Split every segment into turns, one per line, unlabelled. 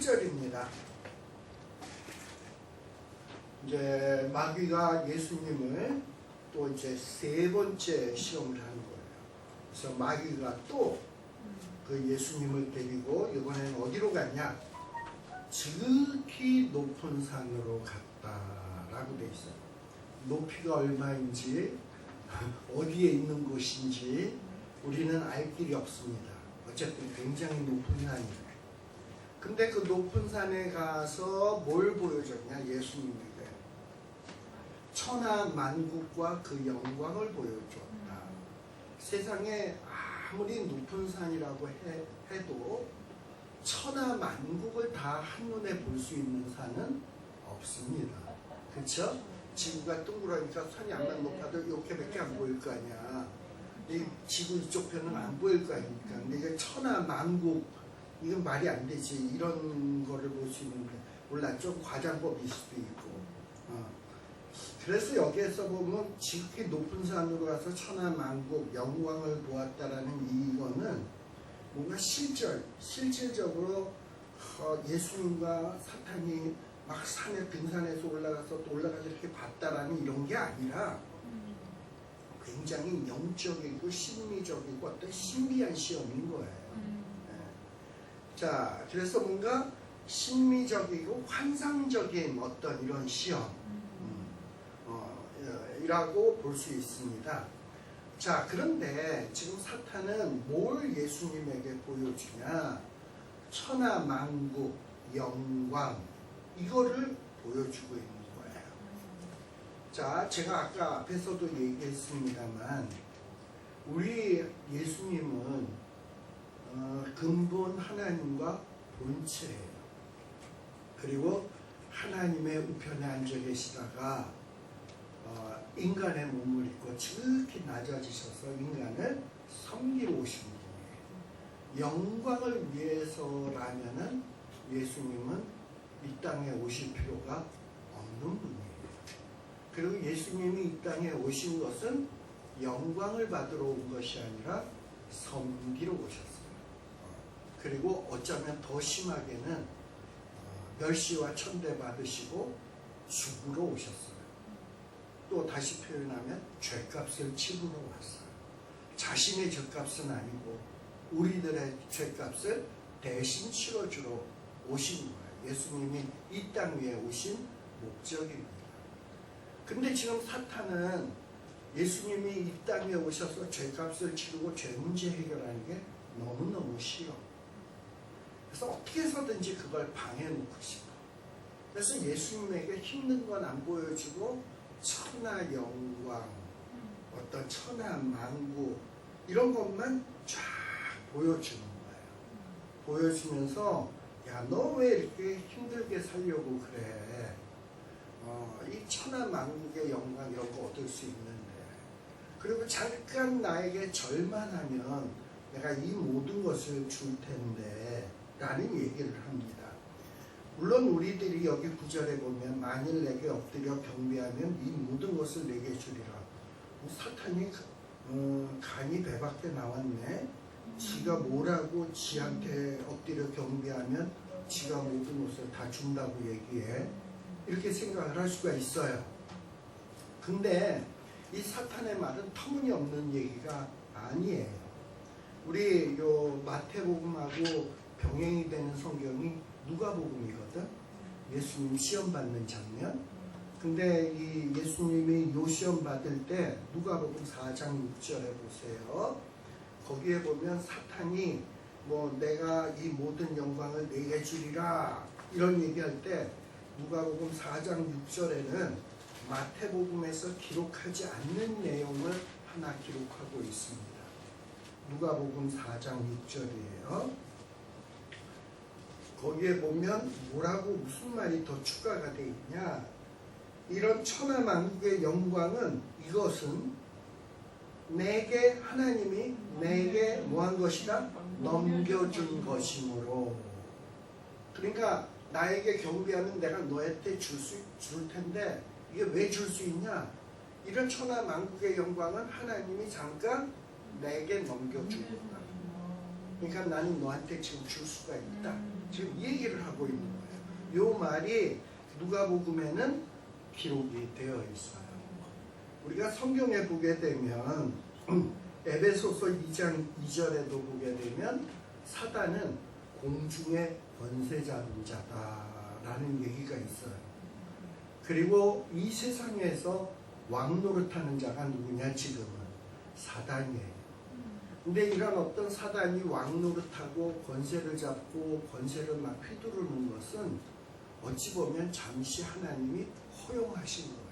8절입니다. 이제 마귀가 예수님을 또 이제 세 번째 시험을 하는 거예요. 그래서 마귀가 또 그 예수님을 데리고 이번에는 어디로 갔냐? 지극히 높은 산으로 갔다라고 돼 있어요. 높이가 얼마인지 어디에 있는 곳인지 우리는 알 길이 없습니다. 어쨌든 굉장히 높은 산이에요. 근데 그 높은 산에 가서 뭘 보여줬냐? 예수님에게 천하 만국과 그 영광을 보여줬다. 세상에 아무리 높은 산이라고 해도 천하 만국을 다 한눈에 볼 수 있는 산은 없습니다. 그렇죠? 지구가 둥그러니까 산이 암만 높아도 이렇게밖에 안 보일 거 아니야. 이 지구 이쪽 편은 안 보일 거 아닙니까? 근데 이게 천하 만국, 이건 말이 안 되지. 이런 거를 볼 수 있는 게 몰라, 좀 과장법일 수도 있고. 그래서 여기에서 보면 지극히 높은 산으로 가서 천하 만국 영광을 보았다라는 이거는 뭔가 실질적으로 예수님과 사탄이 막 산에 등산해서 올라가서 또 올라가서 이렇게 봤다라는 이런 게 아니라 굉장히 영적이고 심리적이고 어떤 신비한 시험인 거예요. 자, 그래서 뭔가 심리적이고 환상적인 어떤 이런 시험 이라고 볼 수 있습니다. 자, 그런데 지금 사탄은 뭘 예수님에게 보여주냐? 천하 만국 영광, 이거를 보여주고 있는 거예요. 자, 제가 아까 앞에서도 얘기했습니다만 우리 예수님은 근본 하나님과 본체예요. 그리고 하나님의 우편에 앉아 계시다가 인간의 몸을 입고 지극히 낮아지셔서 인간을 섬기러 오신 분이에요. 영광을 위해서라면은 예수님은 이 땅에 오실 필요가 없는 분이에요. 그리고 예수님이 이 땅에 오신 것은 영광을 받으러 온 것이 아니라 섬기러 오셨어요. 그리고 어쩌면 더 심하게는 멸시와 천대 받으시고 죽으러 오셨어요. 또 다시 표현하면 죄값을 치르러 왔어요. 자신의 죄값은 아니고 우리들의 죄값을 대신 치러주러 오신 거예요. 예수님이 이 땅 위에 오신 목적입니다. 근데 지금 사탄은 예수님이 이 땅에 오셔서 죄값을 치르고 죄 문제 해결하는 게 너무너무 싫어. 그래서 어떻게 해서든지 그걸 방해해놓고 싶어. 그래서 예수님에게 힘든 건 안 보여주고 천하 영광, 어떤 천하 만국 이런 것만 쫙 보여주는 거예요. 보여주면서 야, 너 왜 이렇게 힘들게 살려고 그래? 이 천하 만국의 영광 이런 거 얻을 수 있는데, 그리고 잠깐 나에게 절만하면 내가 이 모든 것을 줄 텐데 라는 얘기를 합니다. 물론 우리들이 여기 9절에 보면 만일 내게 엎드려 경배하면 이 모든 것을 내게 주리라. 사탄이 간이 배 밖에 나왔네. 지가 뭐라고 지한테 엎드려 경배하면 지가 모든 것을 다 준다고 얘기해. 이렇게 생각을 할 수가 있어요. 근데 이 사탄의 말은 터무니없는 얘기가 아니에요. 우리 요 마태복음하고 병행이 되는 성경이 누가복음이거든. 예수님 시험 받는 장면. 근데 이 예수님이 요 시험 받을 때 누가복음 4장 6절에 보세요. 거기에 보면 사탄이 뭐 내가 이 모든 영광을 내게 주리라 이런 얘기할 때 누가복음 4장 6절에는 마태복음에서 기록하지 않는 내용을 하나 기록하고 있습니다. 누가복음 4장 6절이에요. 거기에 보면 뭐라고 무슨 말이 더 추가가 되어 있냐? 이런 천하 만국의 영광은 이것은 내게 하나님이 내게 뭐한 것이다? 넘겨준 것이므로. 그러니까 나에게 경배하면 내가 너한테 줄 텐데 이게 왜 줄 수 있냐? 이런 천하 만국의 영광은 하나님이 잠깐 내게 넘겨준 거다. 그러니까 나는 너한테 지금 줄 수가 있다. 지금 이 얘기를 하고 있는 거예요. 이 말이 누가복음에는 기록이 되어 있어요. 우리가 성경에 보게 되면 에베소서 2장 2절에도 보게 되면 사단은 공중의 권세자인 자다라는 얘기가 있어요. 그리고 이 세상에서 왕노릇하는 자가 누구냐? 지금은 사단이에요. 근데 이런 어떤 사단이 왕노릇하고 권세를 잡고 권세를 막 휘두르는 것은 어찌 보면 잠시 하나님이 허용하신 거예요.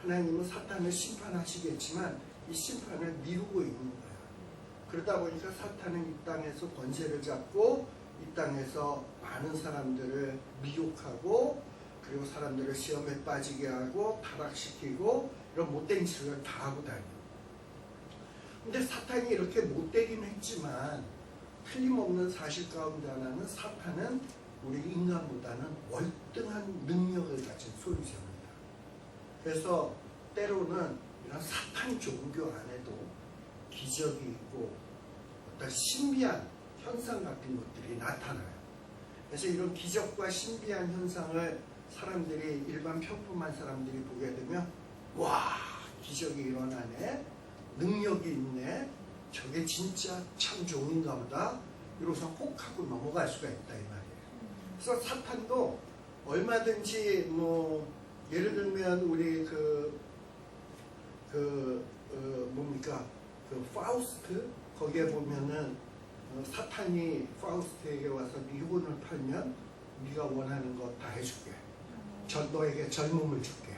하나님은 사탄을 심판하시겠지만 이 심판을 미루고 있는 거예요. 그러다 보니까 사탄은 이 땅에서 권세를 잡고 이 땅에서 많은 사람들을 미혹하고 그리고 사람들을 시험에 빠지게 하고 타락시키고 이런 못된 짓을 다 하고 다녀요. 근데 사탄이 이렇게 못되긴 했지만 틀림없는 사실 가운데 하나는 사탄은 우리 인간보다는 월등한 능력을 가진 소유자입니다. 그래서 때로는 이런 사탄 종교 안에도 기적이 있고 어떤 신비한 현상 같은 것들이 나타나요. 그래서 이런 기적과 신비한 현상을 사람들이 일반 평범한 사람들이 보게 되면 와, 기적이 일어나네, 능력이 있네, 저게 진짜 참 종인가 보다 이러고서 혹 하고 넘어갈 수가 있다 이 말이에요. 그래서 사탄도 얼마든지 뭐 예를 들면 우리 뭡니까 그 파우스트 거기에 보면은 사탄이 파우스트에게 와서 네 혼을 팔면 네가 원하는 거 다 해줄게. 너에게 젊음을 줄게.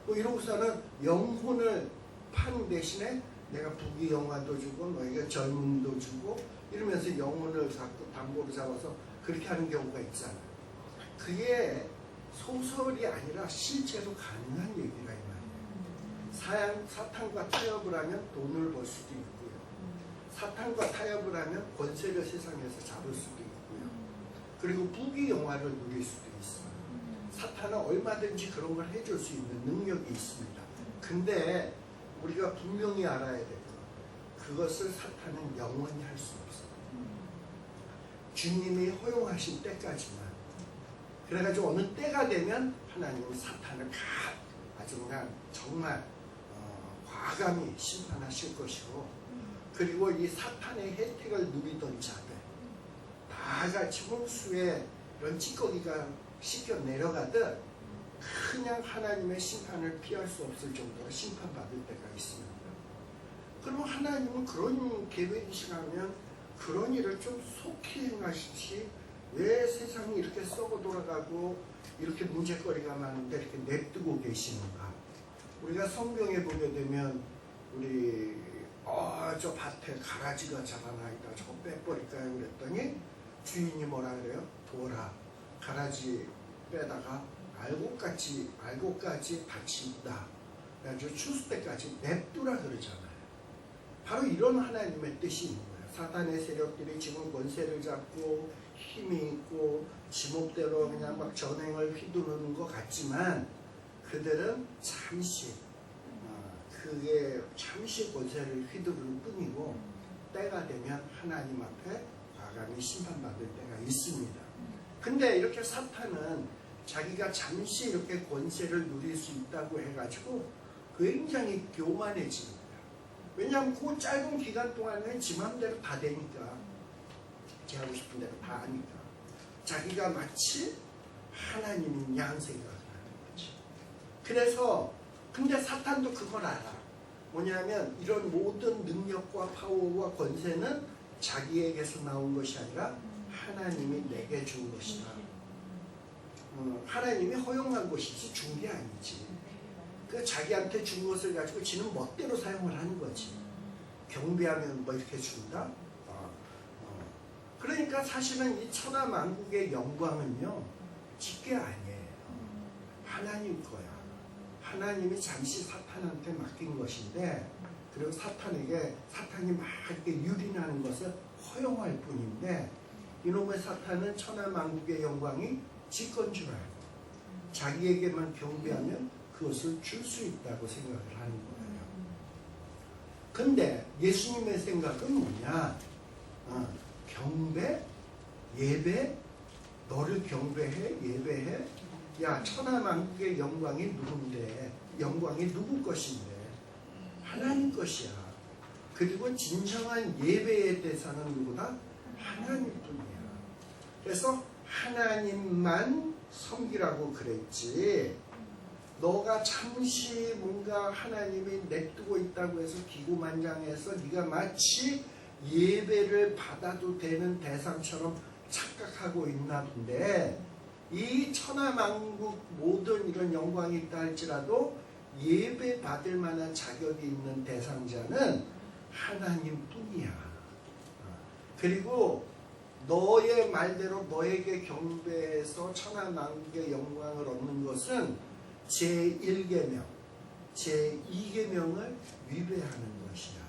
뭐 이러고서는 영혼을 파는 대신에 내가 부귀영화도 주고 너에게 젊음도 주고 이러면서 영혼을 갖고 담보로 잡아서 그렇게 하는 경우가 있잖아요. 그게 소설이 아니라 실제로 가능한 얘기가 이 말이에요. 사탄과 타협을 하면 돈을 벌 수도 있고요. 사탄과 타협을 하면 권세를 세상에서 잡을 수도 있고요. 그리고 부귀영화를 누릴 수도 있어요. 사탄은 얼마든지 그런 걸 해줄 수 있는 능력이 있습니다. 근데 우리가 분명히 알아야 될 것, 그것을 사탄은 영원히 할 수 없어요. 주님이 허용하신 때까지만. 그래가지고 어느 때가 되면 하나님은 사탄을 아주 그냥 정말 과감히 심판하실 것이고, 그리고 이 사탄의 혜택을 누리던 자들 다 같이 홍수에 이런 찌꺼기가 씻겨 내려가듯 그냥 하나님의 심판을 피할 수 없을 정도로 심판받을 때가 있습니다. 그럼 하나님은 그런 계획이시라면 그런 일을 좀 속히 행하시지 왜 세상이 이렇게 썩어 돌아가고 이렇게 문제거리가 많은데 이렇게 냅두고 계시는가? 우리가 성경에 보게 되면 우리 저 밭에 가라지가 자라나있다, 저거 빼버릴까요? 그랬더니 주인이 뭐라 그래요? 둬라, 가라지 빼다가 알곡까지 다친다. 그래가지고 추수 때까지 냅두라 그러잖아요. 바로 이런 하나님의 뜻이 있는 거예요. 사탄의 세력들이 지금 권세를 잡고 힘이 있고 지목대로 그냥 막 전행을 휘두르는 것 같지만 그들은 잠시 권세를 휘두르는 뿐이고 때가 되면 하나님 앞에 과감히 심판받을 때가 있습니다. 근데 이렇게 사탄은 자기가 잠시 이렇게 권세를 누릴 수 있다고 해가지고 굉장히 교만해집니다. 왜냐하면 그 짧은 기간 동안에 지 맘대로 다 되니까, 제 하고 싶은 대로 다 하니까 자기가 마치 하나님인 양 생각을 하는 거지. 그래서 근데 사탄도 그걸 알아. 뭐냐면 이런 모든 능력과 파워와 권세는 자기에게서 나온 것이 아니라 하나님이 내게 준 것이다. 하나님이 허용한 것이지 준 게 아니지. 그 자기한테 준 것을 가지고 지는 멋대로 사용을 하는 거지. 경배하면 뭐 이렇게 준다? 그러니까 사실은 이 천하만국의 영광은요, 지게 아니에요. 하나님 거야. 하나님이 잠시 사탄한테 맡긴 것인데, 그리고 사탄이 막 이렇게 유린하는 것을 허용할 뿐인데, 이놈의 사탄은 천하만국의 영광이 지 건 줄 알고 자기에게만 경배하면 그것을 줄 수 있다고 생각을 하는 거예요. 근데 예수님의 생각은 뭐냐? 경배, 예배, 너를 경배해? 예배해? 야, 천하만국의 영광이 누군데? 영광이 누구 것인데? 하나님 것이야. 그리고 진정한 예배의 대상은 누구다? 하나님뿐이야. 그래서 하나님만 섬기라고 그랬지. 너가 잠시 뭔가 하나님이 냅두고 있다고 해서 기고만장해서 네가 마치 예배를 받아도 되는 대상처럼 착각하고 있나 본데, 이 천하만국 모든 이런 영광이 있다 할지라도 예배 받을 만한 자격이 있는 대상자는 하나님뿐이야. 그리고 너의 말대로 너에게 경배해서 천하만국의 영광을 얻는 것은 제1계명, 제2계명을 위배하는 것이야.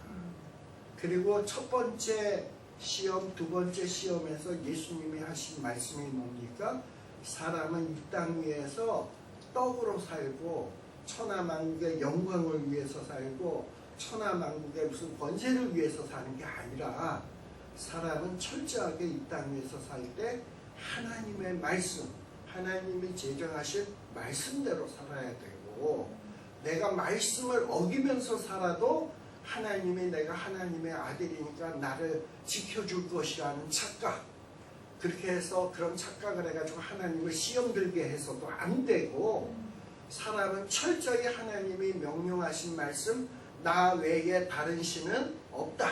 그리고 첫 번째 시험, 두 번째 시험에서 예수님이 하신 말씀이 뭡니까? 사람은 이 땅 위에서 떡으로 살고 천하만국의 영광을 위해서 살고 천하만국의 무슨 권세를 위해서 사는 게 아니라, 사람은 철저하게 이 땅 위에서 살 때 하나님의 말씀, 하나님이 제정하신 말씀대로 살아야 되고, 내가 말씀을 어기면서 살아도 하나님이 내가 하나님의 아들이니까 나를 지켜줄 것이라는 착각, 그렇게 해서 그런 착각을 해가지고 하나님을 시험 들게 해서도 안 되고, 사람은 철저히 하나님이 명령하신 말씀, 나 외에 다른 신은 없다.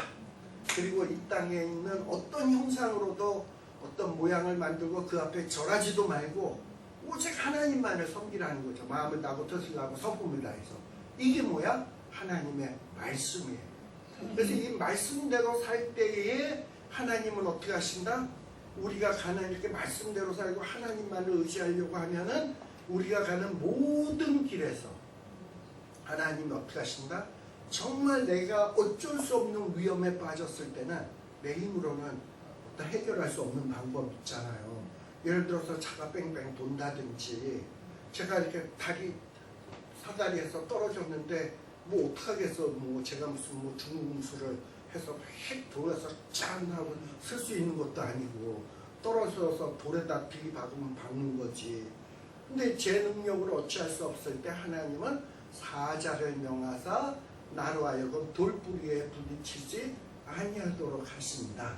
그리고 이 땅에 있는 어떤 형상으로도 어떤 모양을 만들고 그 앞에 절하지도 말고 오직 하나님만을 섬기라는 거죠. 마음을 다하고 뜻을 다하고 성품을 다해서. 이게 뭐야? 하나님의 말씀이에요. 그래서 이 말씀대로 살 때에 하나님은 어떻게 하신다? 우리가 가는 이렇게 말씀대로 살고 하나님만을 의지하려고 하면은 우리가 가는 모든 길에서 하나님이 어떻게 하신다? 정말 내가 어쩔 수 없는 위험에 빠졌을 때는 내 힘으로는 어떤 해결할 수 없는 방법 있잖아요. 예를 들어서 차가 뺑뺑 돈다든지, 제가 이렇게 사다리에서 떨어졌는데 뭐 어떡하겠어. 뭐 제가 무슨 뭐 중금수를 해서 휙 돌아서 짠 하고 쓸 수 있는 것도 아니고, 떨어져서 돌에다 들이박으면 박는 거지. 근데 제 능력으로 어찌할 수 없을 때 하나님은 사자를 명하사 나로 하여금 돌뿌리에 부딪히지 아니하도록 하신다.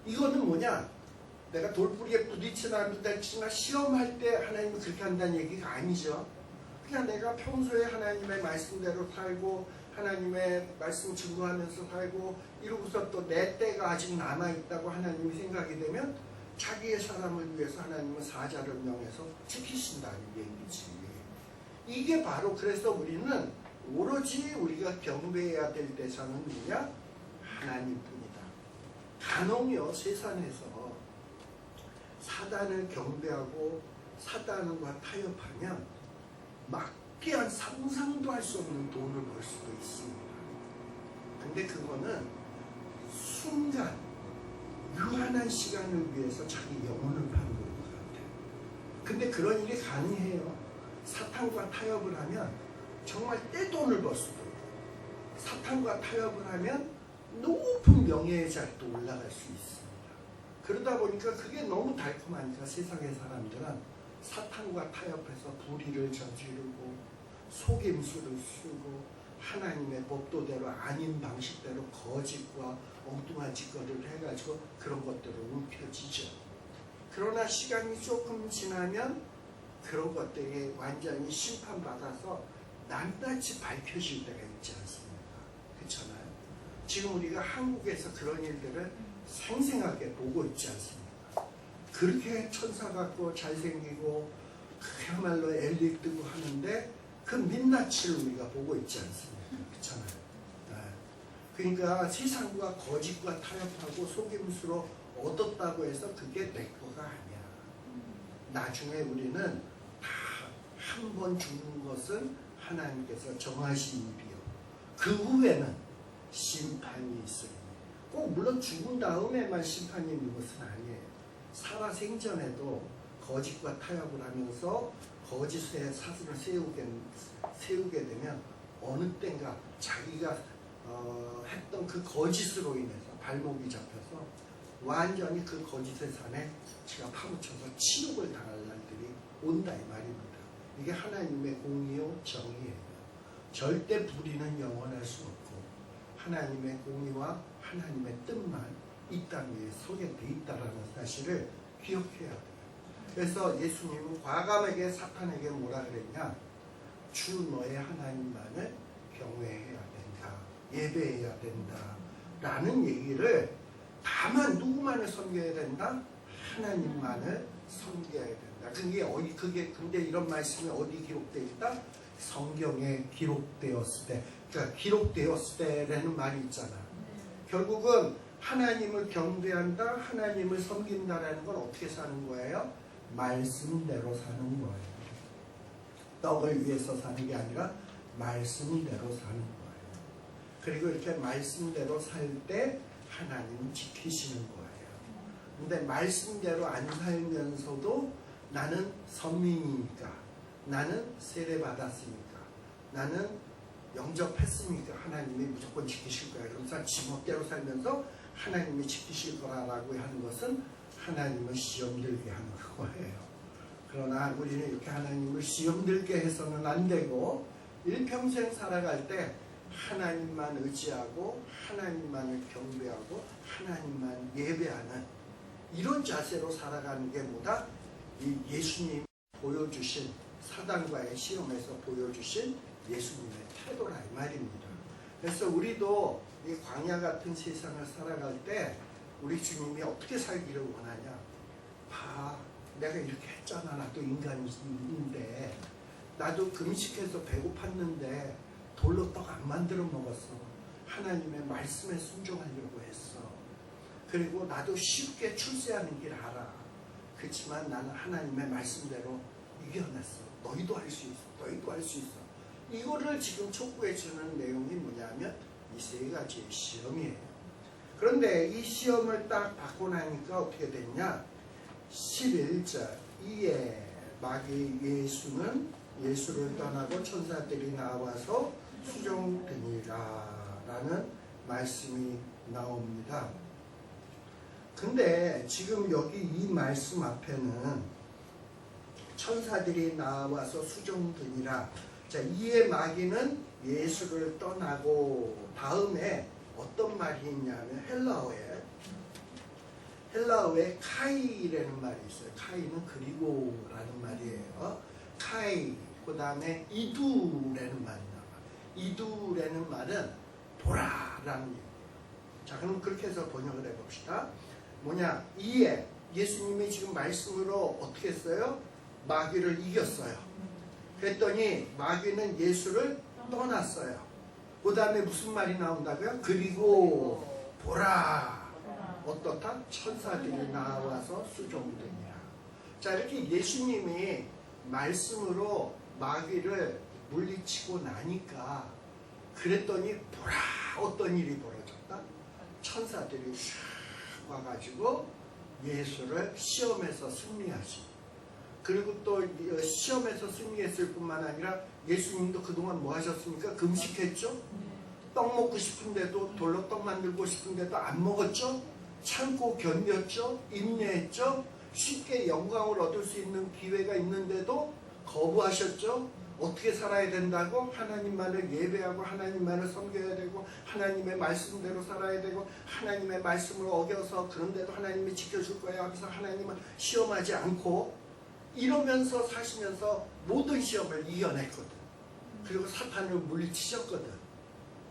이거는 뭐냐? 내가 돌뿌리에 부딪히라는 데지만 시험할 때 하나님은 그렇게 한다는 얘기가 아니죠. 그냥 내가 평소에 하나님의 말씀대로 살고 하나님의 말씀 증거하면서 살고 이러고서 또 내 때가 아직 남아있다고 하나님이 생각이 되면 자기의 사람을 위해서 하나님은 사자를 명해서 지키신다는 얘기지. 이게 바로, 그래서 우리는 오로지 우리가 경배해야 될 대상은 누구냐? 하나님뿐이다. 간혹요, 세상에서 사단을 경배하고 사단과 타협하면 막대한 상상도 할 수 없는 돈을 벌 수도 있습니다. 근데 그거는 순간 유한한 시간을 위해서 자기 영혼을 파는 것 같아요. 근데 그런 일이 가능해요. 사탄과 타협을 하면 정말 떼돈을 벌 수도 있고, 사탄과 타협을 하면 높은 명예의 자리도 올라갈 수 있습니다. 그러다 보니까 그게 너무 달콤하니까 세상의 사람들은 사탄과 타협해서 불의를 저지르고 속임수를 쓰고 하나님의 법도대로 아닌 방식대로 거짓과 엉뚱한 짓거리를 해가지고 그런 것들을 움켜쥐죠. 그러나 시간이 조금 지나면 그런 것들이 완전히 심판받아서 낱낱이 밝혀질 때가 있지 않습니까? 그렇잖아요. 지금 우리가 한국에서 그런 일들을 생생하게 보고 있지 않습니까? 그렇게 천사 같고 잘생기고 그야말로 엘리 뜨고 하는데 그 민낯을 우리가 보고 있지 않습니까? 그렇잖아요. 그러니까 세상과 거짓과 타협하고 속임수로 얻었다고 해서 그게 내 거가 아니야. 나중에 우리는 다 한 번 죽는 것은 하나님께서 정하신 일이요. 그 후에는 심판이 있으니, 꼭 물론 죽은 다음에만 심판이 있는 것은 아니에요. 살아 생전에도 거짓과 타협을 하면서 거짓의 사슬을 세우게 되면 어느 땐가 자기가 했던 그 거짓으로 인해서 발목이 잡혀서 완전히 그 거짓의 산에 지가 파묻혀서 치욕을 당할 날들이 온다 이 말입니다. 이게 하나님의 공의요 정의예요. 절대 불의는 영원할 수 없고 하나님의 공의와 하나님의 뜻만 이 땅 위에 서게 돼 있다라는 사실을 기억해야 돼요. 그래서 예수님은 과감하게 사탄에게 뭐라 그랬냐? 주 너의 하나님만을 경외해야 된다. 예배해야 된다. 라는 얘기를 다만 누구만을 섬겨야 된다? 하나님만을 섬겨야 된다. 그게 근데 이런 말씀이 어디 기록되어 있다? 성경에 기록되었을 때. 그러니까 기록되었을 때라는 말이 있잖아. 결국은 하나님을 경배한다, 하나님을 섬긴다라는 건 어떻게 사는 거예요? 말씀대로 사는 거예요. 떡을 위해서 사는 게 아니라 말씀대로 사는 거예요. 그리고 이렇게 말씀대로 살 때 하나님은 지키시는 거예요. 근데 말씀대로 안 살면서도 나는 선민이니까, 나는 세례받았으니까, 나는 영접했으니까 하나님이 무조건 지키실 거예요. 그러면서 지멋대로 살면서 하나님이 지키실 거라고 하는 것은 하나님을 시험 들게 하는 거예요. 그러나 우리는 이렇게 하나님을 시험 들게 해서는 안 되고 일평생 살아갈 때 하나님만 의지하고 하나님만을 경배하고 하나님만 예배하는 이런 자세로 살아가는 게 뭐다? 이 예수님이 보여주신 사단과의 시험에서 보여주신 예수님의 태도라 이 말입니다. 그래서 우리도 이 광야 같은 세상을 살아갈 때 우리 주님이 어떻게 살기를 원하냐? 봐, 내가 이렇게 했잖아. 나도 인간인데 나도 금식해서 배고팠는데 돌로 떡 안 만들어 먹었어. 하나님의 말씀에 순종하려고 했어. 그리고 나도 쉽게 출세하는 길 알아. 그렇지만 나는 하나님의 말씀대로 이겨냈어. 너희도 할 수 있어. 너희도 할 수 있어. 이거를 지금 촉구해 주는 내용이 뭐냐면 이 세 가지의 시험이에요. 그런데 이 시험을 딱 받고 나니까 어떻게 됐냐? 11절 이에 마귀 예수를 떠나고 천사들이 나와서 수종되니라 라는 말씀이 나옵니다. 근데 지금 여기 이 말씀 앞에는 천사들이 나와서 수종되니라. 자, 이에 마귀는 예수를 떠나고 다음에 어떤 말이 있냐면 헬라어에 카이라는 말이 있어요. 카이는 그리고라는 말이에요. 카이, 그 다음에 이두라는 말이 나와요. 이두라는 말은 보라라는 얘기예요. 자, 그럼 그렇게 해서 번역을 해봅시다. 뭐냐? 이에 예수님이 지금 말씀으로 어떻게 했어요? 마귀를 이겼어요. 그랬더니 마귀는 예수를 떠났어요. 그 다음에 무슨 말이 나온다고요? 그리고 보라. 어떻다? 천사들이 나와서 수종되니라. 자, 이렇게 예수님이 말씀으로 마귀를 물리치고 나니까 그랬더니 보라. 어떤 일이 벌어졌다? 천사들이 샥 와가지고 예수를 시험에서 승리하시고, 그리고 또 시험에서 승리했을 뿐만 아니라 예수님도 그동안 뭐 하셨습니까? 금식했죠? 떡 먹고 싶은데도, 돌로 떡 만들고 싶은데도 안 먹었죠? 참고 견뎠죠? 인내했죠? 쉽게 영광을 얻을 수 있는 기회가 있는데도 거부하셨죠? 어떻게 살아야 된다고? 하나님만을 예배하고 하나님만을 섬겨야 되고 하나님의 말씀대로 살아야 되고 하나님의 말씀을 어겨서 그런데도 하나님이 지켜줄 거야 하면서 하나님은 시험하지 않고 이러면서 사시면서 모든 시험을 이겨냈거든. 그리고 사탄을 물리치셨거든.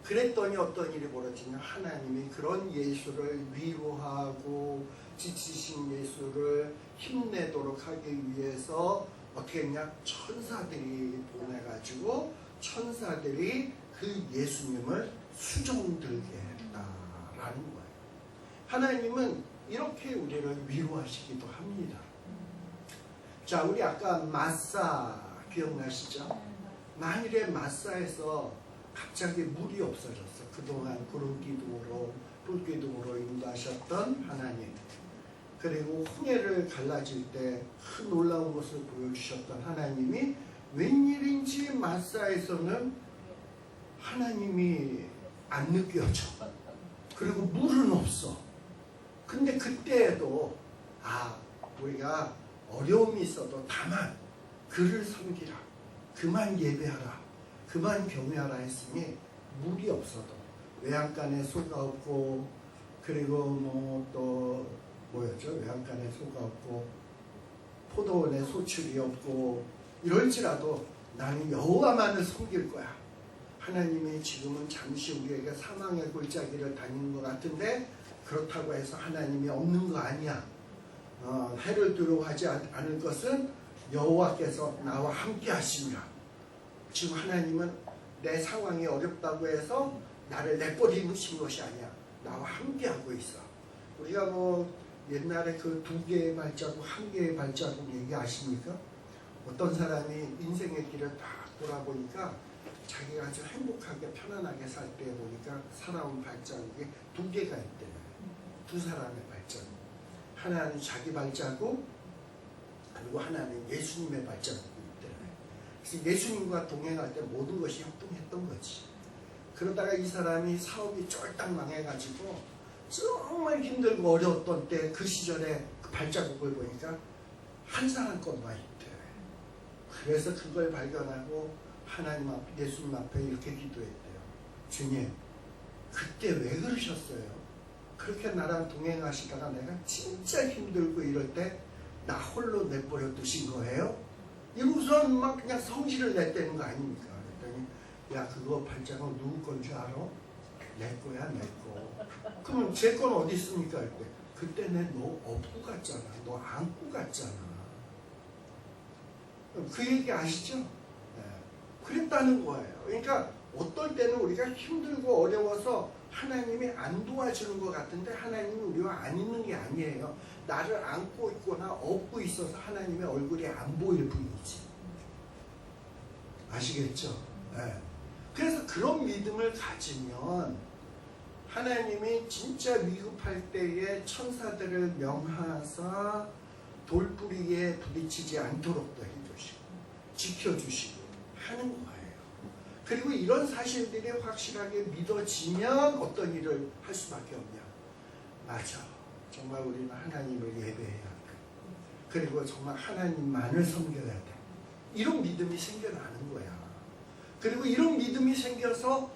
그랬더니 어떤 일이 벌어지냐? 하나님이 그런 예수를 위로하고 지치신 예수를 힘내도록 하기 위해서 어떻게 했냐? 천사들이 보내가지고 천사들이 그 예수님을 수종들게 했다라는 거예요. 하나님은 이렇게 우리를 위로하시기도 합니다. 자, 우리 아까 마사 기억나시죠? 만일에 마사에서 갑자기 물이 없어졌어. 그동안 구름기둥으로 불기둥으로 인도하셨던 하나님, 그리고 홍해를 갈라질 때 큰 놀라운 것을 보여주셨던 하나님이 웬일인지 마사에서는 하나님이 안 느껴져. 그리고 물은 없어. 근데 그때에도 우리가 어려움이 있어도 다만 그를 섬기라, 그만 예배하라, 그만 경외하라 했으니 물이 없어도 외양간에 소가 없고, 그리고 또 뭐였죠? 외양간에 소가 없고 포도원에 소출이 없고 이럴지라도 나는 여호와만을 섬길 거야. 하나님이 지금은 잠시 우리에게 사망의 골짜기를 다니는 것 같은데 그렇다고 해서 하나님이 없는 거 아니야. 해를 두려워하지 않을 것은 여호와께서 나와 함께 하심이라. 지금 하나님은 내 상황이 어렵다고 해서 나를 내버리신 것이 아니야. 나와 함께 하고 있어. 우리가 옛날에 그 2개의 발자국, 1개의 발자국 얘기 아십니까? 어떤 사람이 인생의 길을 딱 돌아보니까 자기가 아주 행복하게 편안하게 살 때 보니까 살아온 발자국이 2개가 있대요. 2사람의 발자국. 하나는 자기 발자국, 그리고 하나는 예수님의 발자국이 있대요. 그래서 예수님과 동행할 때 모든 것이 협동했던 거지. 그러다가 이 사람이 사업이 쫄딱 망해가지고 정말 힘들고 어려웠던 때 그 시절에 그 발자국을 보니까 한 사람 것만 있대. 그래서 그걸 발견하고 하나님 앞에, 예수님 앞에 이렇게 기도했대요. 주님, 그때 왜 그러셨어요? 그렇게 나랑 동행하시다가 내가 진짜 힘들고 이럴 때 나 홀로 내버려 두신 거예요? 이러고선 막 그냥 성질을 냈다는 거 아닙니까? 그랬더니 야, 그거 발자국 누구 건 줄 알아? 내 거야, 내 거. 그러면 제 건 어디 있습니까? 그때 내 너 업고 갔잖아. 너 안고 갔잖아. 그 얘기 아시죠? 네. 그랬다는 거예요. 그러니까 어떨 때는 우리가 힘들고 어려워서 하나님이 안 도와주는 것 같은데 하나님이 우리와 안 있는 게 아니에요. 나를 안고 있거나 업고 있어서 하나님의 얼굴이 안 보일 뿐이지. 아시겠죠? 네. 그래서 그런 믿음을 가지면 하나님이 진짜 위급할 때에 천사들을 명하사 돌뿌리에 부딪히지 않도록도 해주시고 지켜주시고 하는 거예요. 그리고 이런 사실들이 확실하게 믿어지면 어떤 일을 할 수밖에 없냐. 맞아. 정말 우리는 하나님을 예배해야 돼. 그리고 정말 하나님만을 섬겨야 돼. 이런 믿음이 생겨나는 거야. 그리고 이런 믿음이 생겨서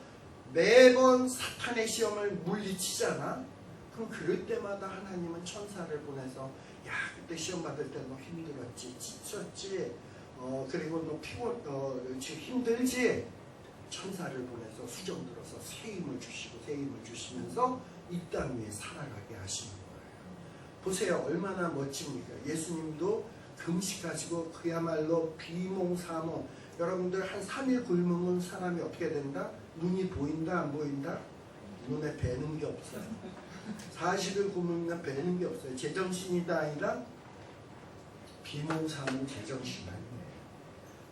매번 사탄의 시험을 물리치잖아. 그럼 그럴 때마다 하나님은 천사를 보내서 야, 그때 시험 받을 때 너 힘들었지, 지쳤지, 그리고 너 힘들지. 천사를 보내서 수정 들어서 새 힘을 주시고 새 힘을 주시면서 이 땅 위에 살아가게 하시는 거예요. 보세요, 얼마나 멋집니까? 예수님도 금식하시고 그야말로 비몽사몽. 여러분들 한 3일 굶으면 사람이 어떻게 된다? 눈이 보인다, 안 보인다? 눈에 뵈는 게 없어요. 40일 굶으면 뵈는 게 없어요. 제정신이다 아니라 비몽사몽 제정신 아니에요.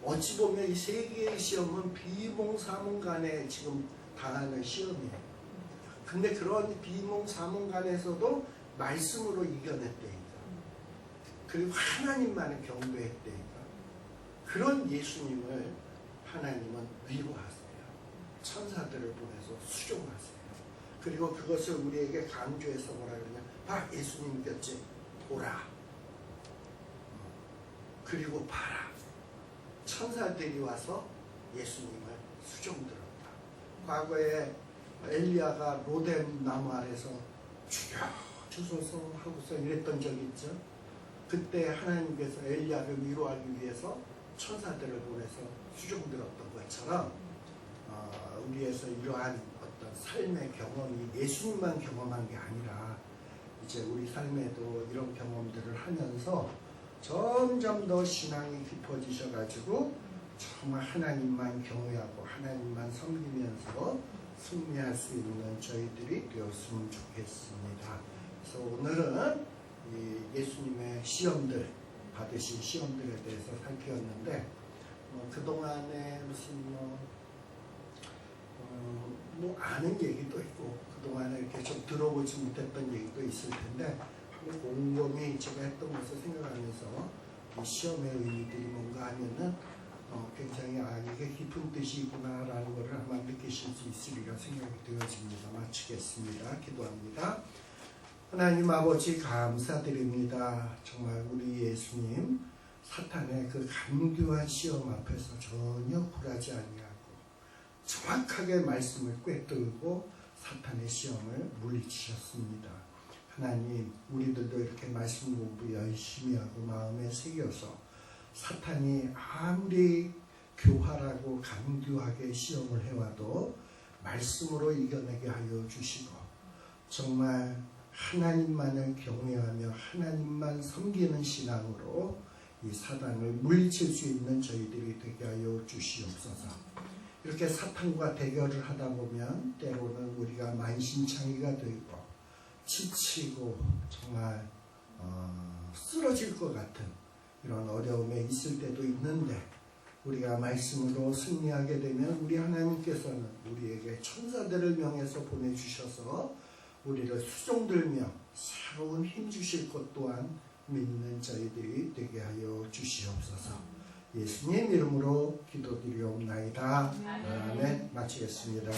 어찌 보면 이 세계의 시험은 비몽사몽 간에 지금 당하는 시험이에요. 근데 그런 비몽사몽 간에서도 말씀으로 이겨냈다니까. 그리고 하나님만을 경배했다니까. 그런 예수님을 하나님은 위로하세요. 천사들을 보내서 수종하세요. 그리고 그것을 우리에게 강조해서 뭐라 그러냐. 봐, 예수님이겠지. 보라. 그리고 봐라. 천사들이 와서 예수님을 수종들었다. 과거에 엘리야가 로뎀 나무 아래서 죽여주소서 하고서 이랬던 적이 있죠. 그때 하나님께서 엘리야를 위로하기 위해서 천사들을 보내서 수종들었던 것처럼 우리에서 이러한 어떤 삶의 경험이 예수님만 경험한 게 아니라 이제 우리 삶에도 이런 경험들을 하면서 점점 더 신앙이 깊어지셔가지고 정말 하나님만 경외하고 하나님만 섬기면서 승리할 수 있는 저희들이 되었으면 좋겠습니다. 그래서 오늘은 이 예수님의 시험들, 받으신 시험들에 대해서 살펴봤는데 그동안에 무슨 뭐 아는 얘기도 있고 그동안에 이렇게 좀 들어보지 못했던 얘기도 있을 텐데 곰곰이 제가 했던 것을 생각하면서 이 시험의 의미들이 뭔가 하면은 굉장히 이게 깊은 뜻이 있구나라는 것을 아마 느끼실 수 있으리라 생각이 되어집니다. 마치겠습니다. 기도합니다. 하나님 아버지 감사드립니다. 정말 우리 예수님 사탄의 그 간교한 시험 앞에서 전혀 굴하지 아니하고 정확하게 말씀을 꿰뚫고 사탄의 시험을 물리치셨습니다. 하나님, 우리들도 이렇게 말씀 공부 열심히 하고 마음에 새겨서 사탄이 아무리 교활하고 간교하게 시험을 해와도 말씀으로 이겨내게 하여 주시고 정말 하나님만을 경외하며 하나님만 섬기는 신앙으로 이 사단을 물리칠 수 있는 저희들이 되게 하여 주시옵소서. 이렇게 사탄과 대결을 하다 보면 때로는 우리가 만신창이가 되고 지치고 정말 쓰러질 것 같은 이런 어려움에 있을 때도 있는데 우리가 말씀으로 승리하게 되면 우리 하나님께서는 우리에게 천사들을 명해서 보내주셔서 우리를 수종들며 새로운 힘 주실 것 또한 믿는 저희들이 되게 하여 주시옵소서. 예수님 이름으로 기도드리옵나이다. 아멘. 마치겠습니다.